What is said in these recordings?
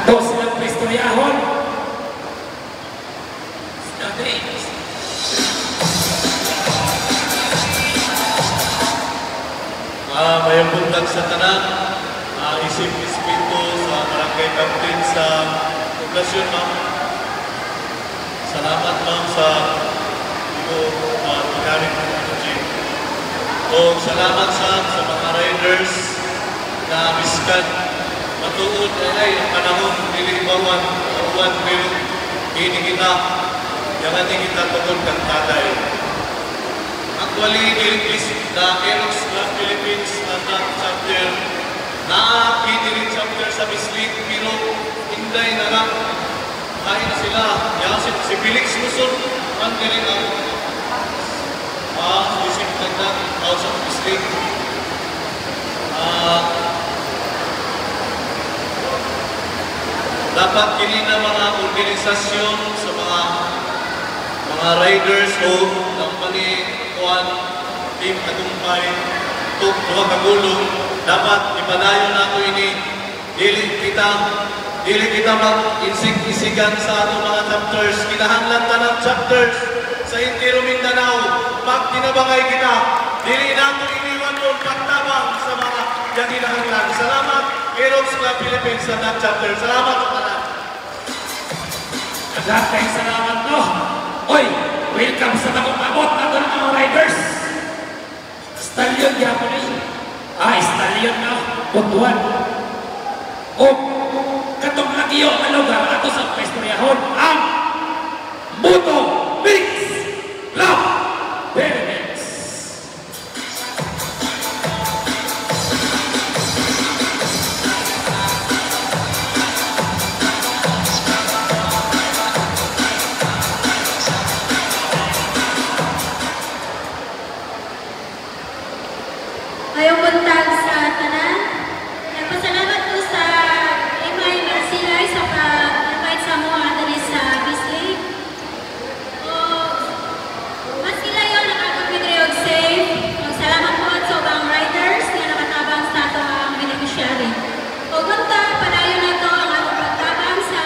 Ato silang prestoryahon. Mayang buntag sa tanan, isip espiritu sa barangay captain sa poblasyon, ma'am. Salamat, ma'am, sa pagkalit ng energy. O salamat sa mga riders na miskan matuod ay panahon nilibawan uwan pero hindi kita yan kita tungkol kantaday. Actually, the Aerox Club Philippines chapter na pinirin chapter sa Bislit pero hinday na lang kaya na sila yan si Felix Luzon ang galing ang isip na House of Bislit. Dapat kini na mga organisasyon sa mga riders o ng panikuan team katumpay tuwa kagulong dapat ipadayon nato ini dili kita mag-insig-isigan sa atong mga chapters kinahanglan ta ng chapters sa Intero Mindanao pag tinabangay kita dili nato iniwan yung pagtabang sa mga kinahanglan. Salamat Aerox Club Philippines sa chapter. Salamat sa tanan. Daghang salamat no. Oy, welcome sa takot-abot nato ng mga riders. Stallion gyapon ni. Stallion na putuan. O katong lagiyo ang lugar ato sa prestoryahon ang Moto Mix Club Philippines. Ngayong buntag sa tanan, nagpasalamat ko sa Imay Marsilay sa pag-invite sa mga dali sa Bislig. Mas sila yun nakakapidriyog safe. Magsalamat po sa ubang riders na nakatabang sa ito ang beneficiary. O bunta, padayo na ito ang atong pagtabang sa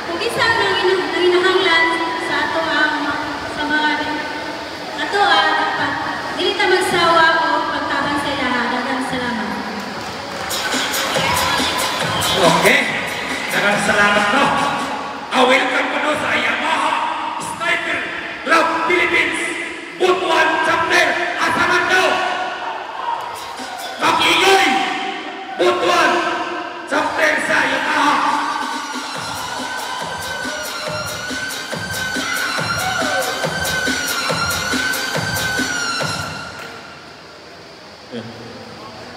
kung isa ng hinahanglan sa ito ang sa mga ito dapat dili ta magsawa o pagtabang sa ilaha. Daghang salamat. Okay, daghang salamat no. Welcome po no sa Yamaha Sniper Club Philippines Butuan Chapter Asamando. Mag-ingay Butuan Chapter sa Yamaha.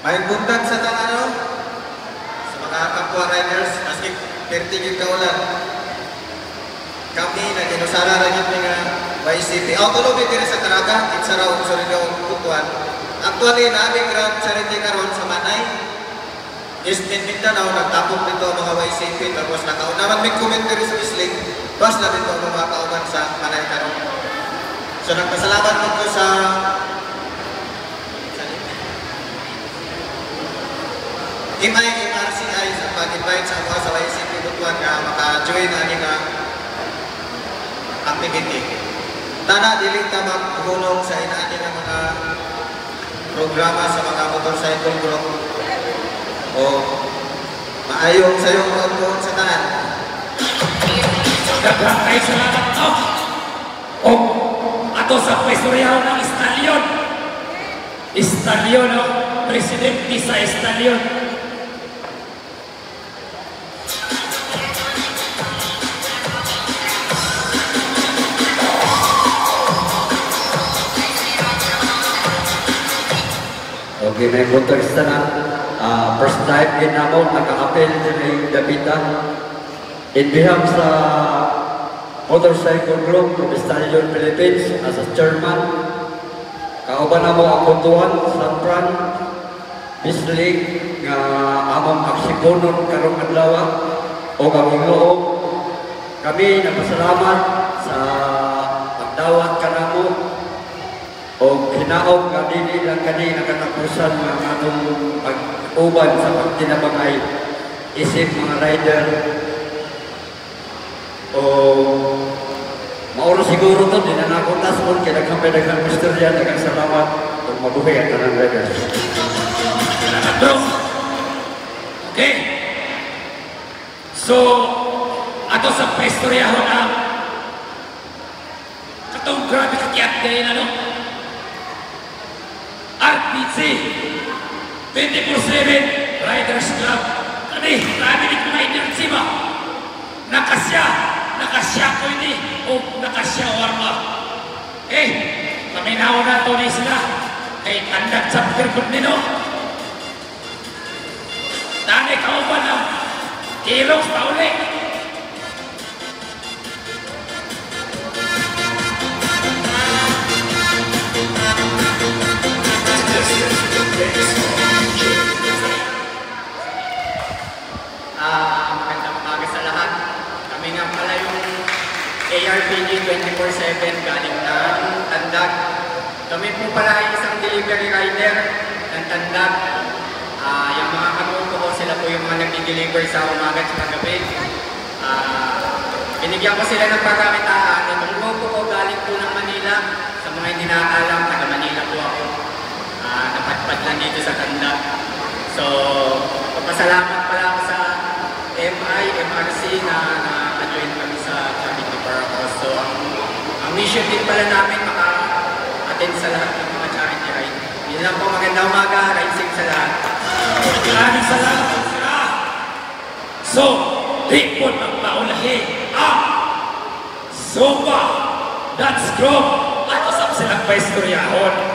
May buntag sa tanan sa mga kapwa riders maski pertigil kaulan. Kami naginusara ra gyud nga YCP. Tulo diri sa Taraga, Itsara ug Surigao Butuan. Actually naami ground charity karon sa Manay. East Mindanao nagtapok dito ang mga YCP tapos nakaunaman may comment diri sa Bislig. Bas na dito ang mga kauban sa Manay karon. So nagpasalamat ko sa Imay MRCI sa pag-invite sa mga sa YCP Butuan na maka-join na nga activity. Tana dili ta maghunong sa inaani nga mga programa sa mga motorcycle group o maayong sa iyong pagtuon sa tanan. Daghang salamat no. O ato sa prestoryahon ng Stallion no. Presidente sa Stallion. Okay, may motorista na. First time din naman, naka-appel din yung Dapitan. In behalf sa motorcycle group of Stallion Philippines as a chairman, kauban na mo ang kuntuhan sa Fran, Bislig, nga among aksiponon karong adlaw o kaming loob. Kami nagpasalamat sa pagdawat ka na mo o hinaog ka dili lang kani nakatapusan ng atong pag-uban sa pagtinabangay. isip mga rider o mauro siguro to, di na akong tason, kaya nagkampay-daghang istorya, daghang salamat, kung mabuhay ang tanang riders. Salamat bro. Okay. So, ato sa paistoryaho na katong grabe kakiat kayo na no? RPC 24/7 Riders Club. Kani, grabe ni mga energy ba? Nakasya ko ini o nakasya warma. Paminaw na to ni sila. Tandag chapter ko nino. Tani ka ba na? Kilos pa uli. Magandang umaga sa lahat. Kami nga pala yung ARPG 24/7 galing ng Tandag. Kami po pala ay isang delivery rider ng Tandag. Yung mga kanupo ko, sila po yung mga nag-deliver sa umaga at sa gabi. Binigyan ko sila ng pagkamitaan. Itong grupo ko galing po ng Manila. Sa mga hindi nakakalam, taga Manila po ako. Napadpad lang dito sa Tandag. So, papasalamat pala ako sa MRC na join kami sa charity para cause. So, ang mission din pala namin maka-attend sa lahat ng mga charity ride. Yun lang po, magandang umaga, ride safe sa lahat. Maraming salamat po sila. So, di po magpaulahi ang Zumba Dance Group at usap silang paistoryahon.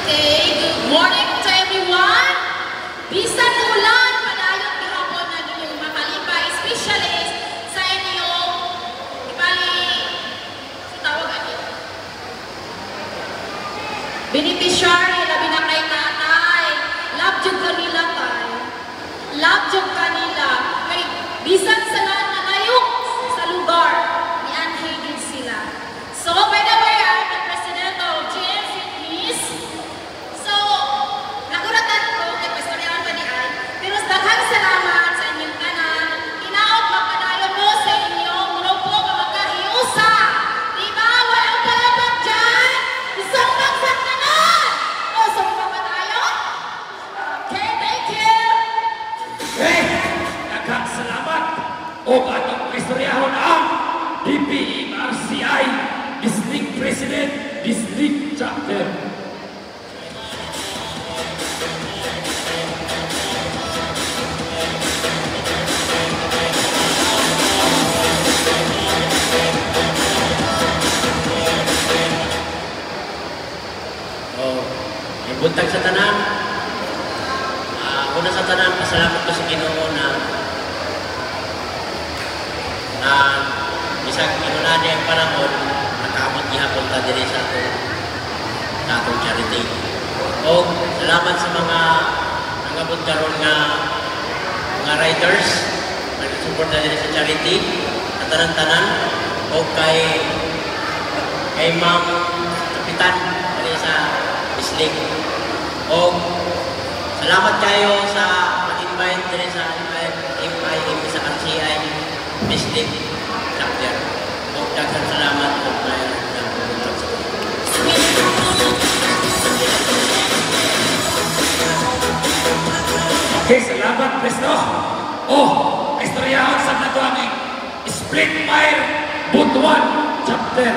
Okay, good morning to everyone. Bisan ulan, padayon gihapon na ninyong makalipa, especially sa inyong ibali tawag ani. Beneficiary labi na kay tatay. Love jud kanila tay. Love jud kanila. Kay bisan sa lahat na layok sa lugar ni Anhigid sila. So by the way, I'm the president of GM Fitness. So, nakuratan ko kay pastoryahan pa ni Ay, pero daghang salamat sa inyong tanan. Hinaot magpadayon mo sa inyong grupo magkahiusa. Diba? Walang palabag dyan. Isang bagsak tanan. O, sumpa pa tayo? Okay, thank you. Daghang salamat. O atong paistoryahon ang DPERCI District President, District Chapter. Buntag sa tanan. Una sa tanan, pasalamat ko sa Ginoo na bisag inunadi ang panahon, nakaamot gihapon ta diri sa atong charity. O salamat sa mga nangabot karon nga mga riders nag-support na diri sa charity at tanan-tanan o kay Ma'am Kapitan diri sa Bislig. O salamat kayo sa pag-invite diri sa MIM sa RCI Bislig Chapter. O daghang salamat po kayo na pumunta sa Okay, salamat, Presto. Istoryahon sa nato ang Split Fire Butuan Chapter.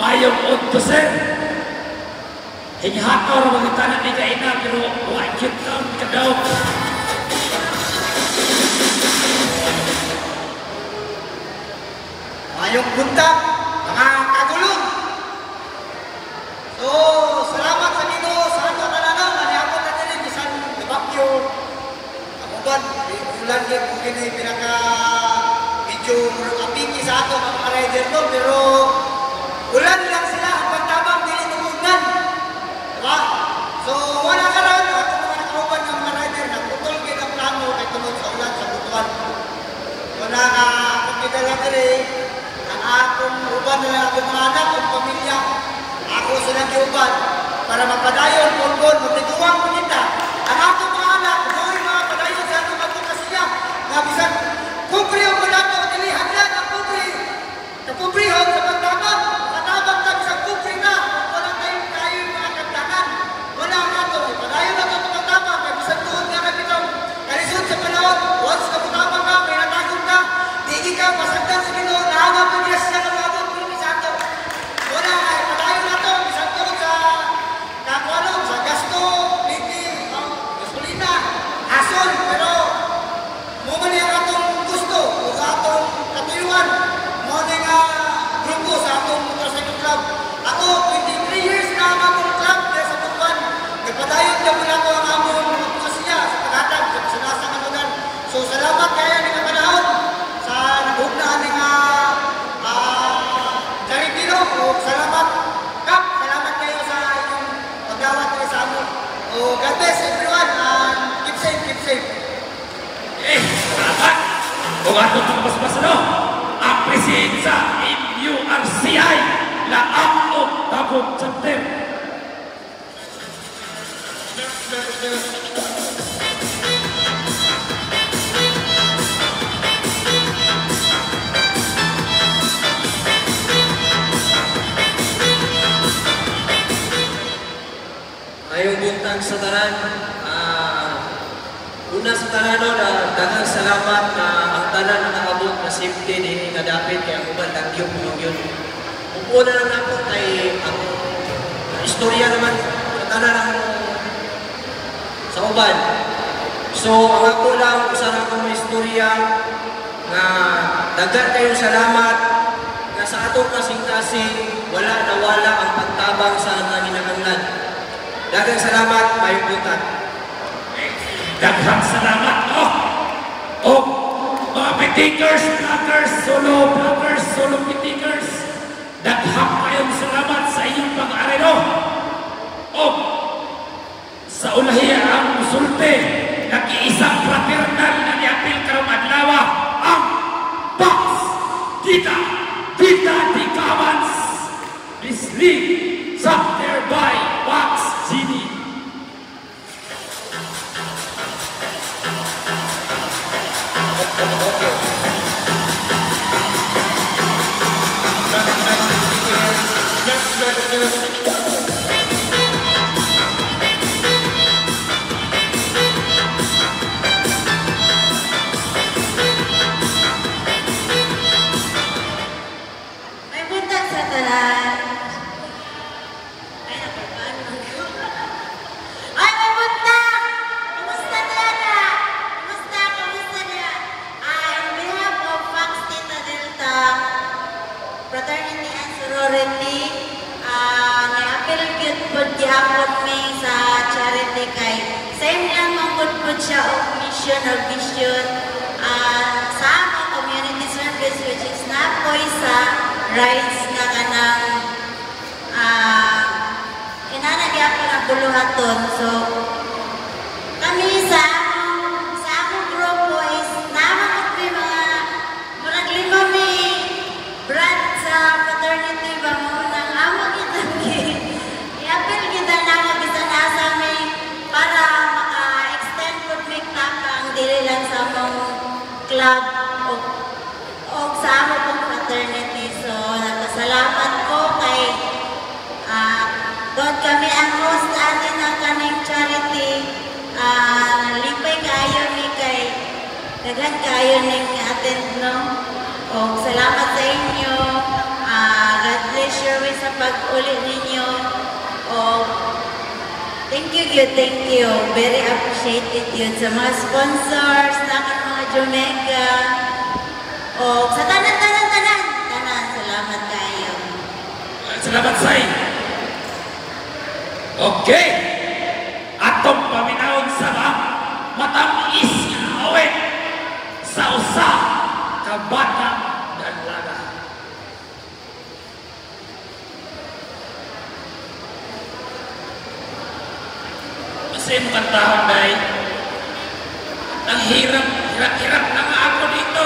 Mayong unto, sir. Hingihataw na mga tanan ni Kaina, pero why cute down ka daw. Mayong buntag, mga kagulong. So, salamat sa Ginoo sa ato nananaw nga niabot na diri bisan bagyo. Ako ba, ulan gyud kung kini pinaka medyo apiki sa ato mga rider to, pero ulan lang sila ang pagtabang dili tumunan. Diba? So wala ka ron, ato mga nakauban ng mga rider, nagputol kayo ng plano kay tungod sa ulan sa butuan. Wala ka, kung kita lang rin, ang akong uban na lang akong mga anak, ang pamilya, ako silang kiuban, para mapadayon, pulpon, magtituwang pinita. Ang akong mga anak, doon mga padayon sa atong magtukas siya, nga bisan, kupri ang malato, dilihan lang ang kupri. Nakuprihon sa pagtabang, katabang lang sa kupri na, wala tayong tayo mga kagdanan. Wala nga to, padayon na ito pagtabang, kaya bisan doon nga kami ito, kalisod sa panahon, once kaputabang ka, may natagong ka, di ka pasagdan sa Ginoo, nahawa po niya siya ng mga kupri sa ato. Wala nga, padayon na ito, bisan doon sa kakuanong, sa gasto, liti, gasolina, ason, pero mo man ang atong gusto o sa atong katuyuan, mo nga grupo sa atong motorcycle club. Ako, 23 years na ang among club dahil sa Butuan. Nagpadayon ka mula ko ang among kapasya sa Tagatag, sa Pasanasa Kanugan. So, salamat kaya ni kapanahon sa nagugnahan ng charity no. O, salamat, Kap. Salamat kayo sa inyong pagdawat kayo sa amon. O, God bless everyone and keep safe, keep safe. Salamat! Kung ato itong basbas ang presidente sa MURCI na Amot Tabog Chapter. Ayong buntag sa tanan, una sa tanan daghang salamat na ang tanan na nakabot na safety din kadapit kaya kuman tagyo yun. Kung una lang napo ay ang istorya naman sa tanan ng sa uban. So ang ako lang usa akong istorya nga daghan kayong salamat nga sa atong kasing-kasing wala nawala ang pagtabang sa nanginahanglan. Daghang salamat, may buntag. Daghang salamat o mga pitikers, vloggers, solo pitikers. Daghang kayong salamat sa inyong pag-areno. O sa ulahiya ang musulti, nag-iisang fraternal na niapil karong adlaw ang Box Kita di Kamans Bislig Chapter by Box Gini. May buntag sa tanan. Ay, napapaano ko. Ay, may buntag! Kumusta niya? Kumusta niya? On behalf of Fox Theta Delta Fraternity and Sorority, na-appeal good po gihapon may sa charity kay same lang mangkod po siya o mission or vision sa among community service which is na po sa rights na kanang inanagyan ko na buluhaton. So, kami sa among grupo is naman ko may mga murag lima may brand sa fraternity ba mo nang among itagi. I-appeal kita na mabisa nasa may para maka-extend po may tapang dili lang sa among club o sa among pong fraternity. So, nagpasalamat ko kay doon kami ang host atin ng kaning charity. Nalipay kayo ni kay daghan kayo ning attend no. O salamat sa inyo. God bless your way sa pag-uli ninyo. O thank you. Very appreciated yun sa mga sponsors na mga Jamaica. O sa tanan. Salamat kayo. Salamat say. Okay. Atong paminawon sa matamis nga awit sa usa kabatang dalaga. Kasi mo kantahon dahil ang hirap na nga ako dito.